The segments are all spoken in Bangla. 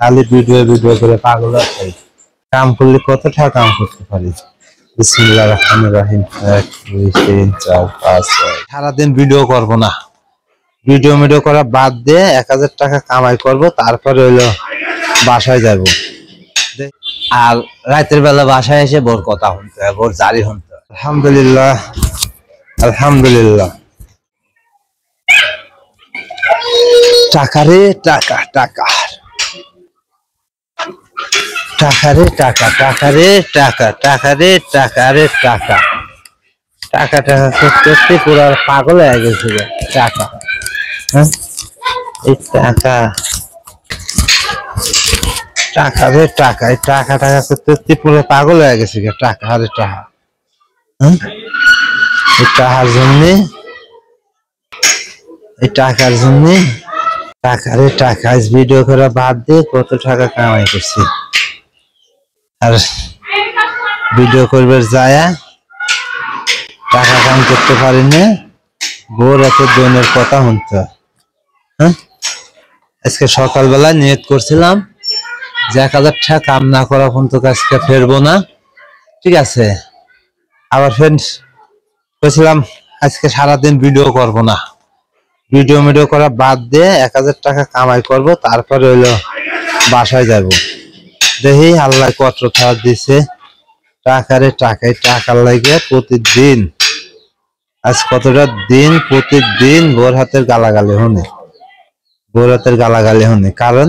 খালি ভিডিও ভিডিও করে পাগল আছে। কাম করলে কত টাকা কাম করতে পারি। বিসমিল্লাহির রহমানির রহিম। 1 2 3 4 5 6। সারাদিন ভিডিও করব না, ভিডিও করা বাদ দিয়ে 1000 টাকা কামাই করব, তারপরে হইলো বাসায় যাব। আর রাতের বেলা বাসায় এসে বোর কথা শুনতে হয়, বোর জারি শুনতে হয়। আলহামদুলিল্লাহ আলহামদুলিল্লাহ। টাকা রে টাকা, টাকা টাকা রে টাকা, টাকা রে টাকা, টাকা রে টাকা রে টাকা। টাকা টাকা করতে পুরো পাগল হয়ে গেছে টাকা। হ্যাঁ এই টাকা, টাকা রে টাকা, এই টাকা টাকা করতে পুরো পাগল হয়ে গেছে টাকা রে টাকা। হ্যাঁ এই টাকার জন্য, এই টাকার জন্য, টাকা রে টাকা। ভিডিও করা বাদ দিয়ে কত টাকা কামাই করছি। আর ভিডিও করবার যায় টাকা কাম করতে পারি না, বউর এত দৈনের কথা শুনতে। হ্যাঁ আজকে সকালবেলা নিয়ত করছিলাম যে 1000 টাকা কাম না করা পর্যন্ত আজকে ফেরবো না, ঠিক আছে। আবার ফ্রেন্ডস বলছিলাম আজকে সারাদিন ভিডিও করব না, ভিডিও করা বাদ দিয়ে 1000 টাকা কামাই করব, তারপরে হইলো বাসায় যাব। দেখি আল্লাহ কত টাকা দিছে। টাকারে টাকায় টাকার লাগে প্রতিদিন, আজ কতটা দিন প্রতিদিন বোর হাতের গালাগালি হনে, বোর হাতের গালাগালি হনে। কারণ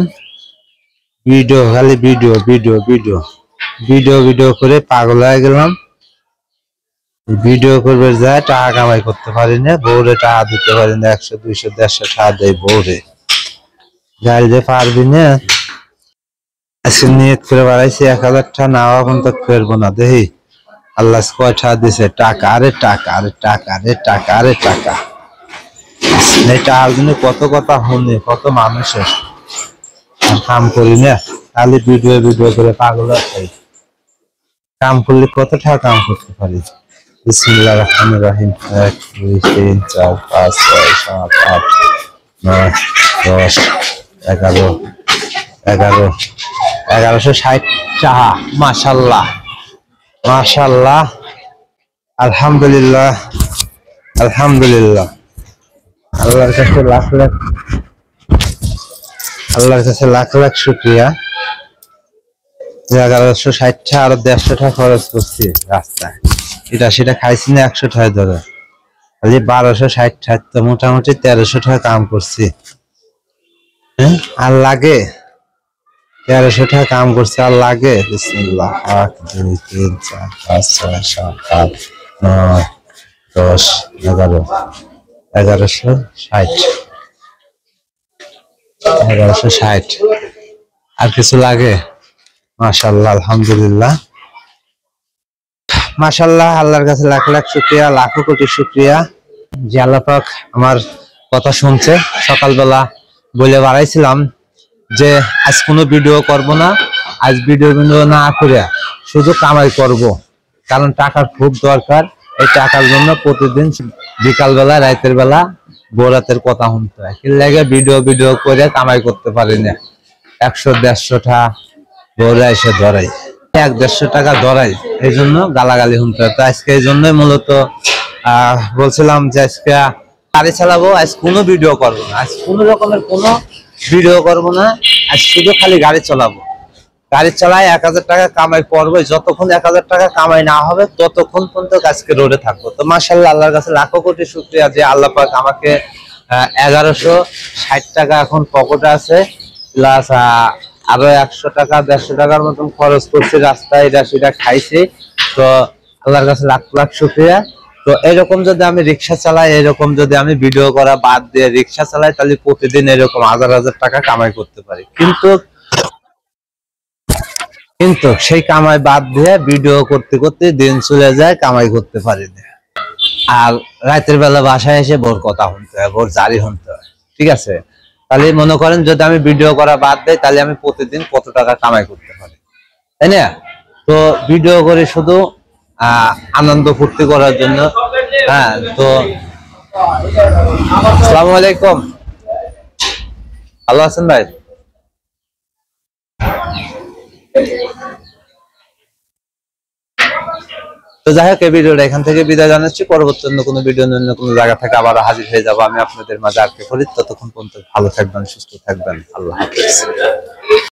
ভিডিও, খালি video video video video video করে পাগল হয়ে গেলাম। ভিডিও করবে যায় টাকা কামাই করতে পারি না, বউরে টাকা দিতে পারি না। 100 200 150 টাকা দেয় বউরে, গাড়ি দিয়ে পারবি না। আজকে নিয়ত করে বাড়াইছি 1000 টাকা নেওয়া পর্যন্ত ফেরবো না। দেখি আল্লাহ কয় টাকা দিছে। টাকা রে টাকা, আরে টাকা রে টাকা, আরে টাকা। এই টাকার জন্য কত কথা শুনি, কত মানুষের। কাম করি না, খালি ভিডিও ভিডিও করে পাগল আছে। কাম করলে কত টাকা কাম করতে পারি। বিসমিল্লাহির রহমানির রহিম। 1 2 3 4 5 6 7 8 9 10 11 11 1160 টাকা। মাশাআল্লাহ মাশাআল্লাহ আলহামদুলিল্লাহ আলহামদুলিল্লাহ। আল্লাহর কাছে লাখ লাখ, আল্লাহর কাছে লাখ লাখ শুকরিয়া। 1160 টাকা আর 150 টাকা খরচ করছি রাস্তায়, এটা সেটা খাইছি না 100 টাকা ধরে। খালি 1260 টাকা, তো মোটামুটি 1300 টাকা কাম করছি। হ্যাঁ আর লাগে 1300 টাকা কাম করছে, আর লাগে। বিসমিল্লাহ। 1 2 3 4 5 6 7 8 9 10 11 1160 1160। আর কিছু লাগে? মাশাআল্লাহ আলহামদুলিল্লাহ মাশাআল্লাহ। আল্লাহর কাছে লাখ লাখ শুকরিয়া, লাখো কোটি শুকরিয়া যে আল্লাহ পাক আমার কথা শুনছে। সকালবেলা বলে বাড়াইছিলাম যে আজ কোনো ভিডিও করব না, আজ ভিডিও না করে শুধু কামাই করব, কারণ টাকার খুব দরকার। এই টাকার জন্য প্রতিদিন বিকালবেলা রাতের বেলা বউরাতের কথা শুনতে হয়। কি লাগে ভিডিও করে কামাই করতে পারি না। 100 150 টাকা বউরা এসে ধরাই, 1 150 টাকা ধরাই, এই জন্য গালাগালি শুনতে হয়। তো আজকে এই জন্যই মূলত বলছিলাম যে আজকে গাড়ি চালাবো, আজ কোনো ভিডিও করবো না, আজ কোনো রকমের কোনো ভিডিও করবো না, আজ শুধু খালি গাড়ি চালাবো। গাড়ি চালাই 1000 টাকা কামাই করবো, যতক্ষণ 1000 টাকা কামাই না হবে ততক্ষণ পর্যন্ত আজকে রোডে থাকবো। তো মাশাআল্লাহ আল্লাহর কাছে লাখো কোটি শুকরিয়া যে আল্লাহ পাক আমাকে 1160 টাকা এখন পকেটে আছে, প্লাস আরো 100 টাকা 150 টাকার মতন খরচ করছি রাস্তায়, এটা সেটা খাইছি। তো আল্লাহর কাছে লাখ লাখ শুকরিয়া। তো এরকম যদি আমি রিক্সা চালাই, এরকম যদি আমি ভিডিও করা বাদ দিয়ে রিক্সা চালাই, তাহলে প্রতিদিন এরকম 1000 টাকা কামাই করতে পারি। কিন্তু সেই কামাই বাদ দিয়ে ভিডিও করতে করতে দিন চলে যায়, কামাই করতে পারি না। আর রাতের বেলা বাসায় এসে বোর কথা শুনতে হয়, বোর জারি শুনতে হয়, ঠিক আছে। তাহলে মনে করেন যদি আমি ভিডিও করা বাদ দেই, তাহলে আমি প্রতিদিন কত টাকা কামাই করতে পারি, তাই না? তো ভিডিও করে শুধু আনন্দ ফুর্তি করার জন্য। হ্যাঁ, তো আসসালামু আলাইকুম, ভালো আছেন ভাই? তো যাই হোক, এই ভিডিওটা এখান থেকে বিদায় জানাচ্ছি। পরবর্তী অন্য কোনো ভিডিও, অন্য কোনো জায়গা থেকে আবার হাজির হয়ে যাবো আমি আপনাদের মাঝে। আর কে ফরিদ, ততক্ষণ পর্যন্ত ভালো থাকবেন, সুস্থ থাকবেন। আল্লাহ হাফেজ।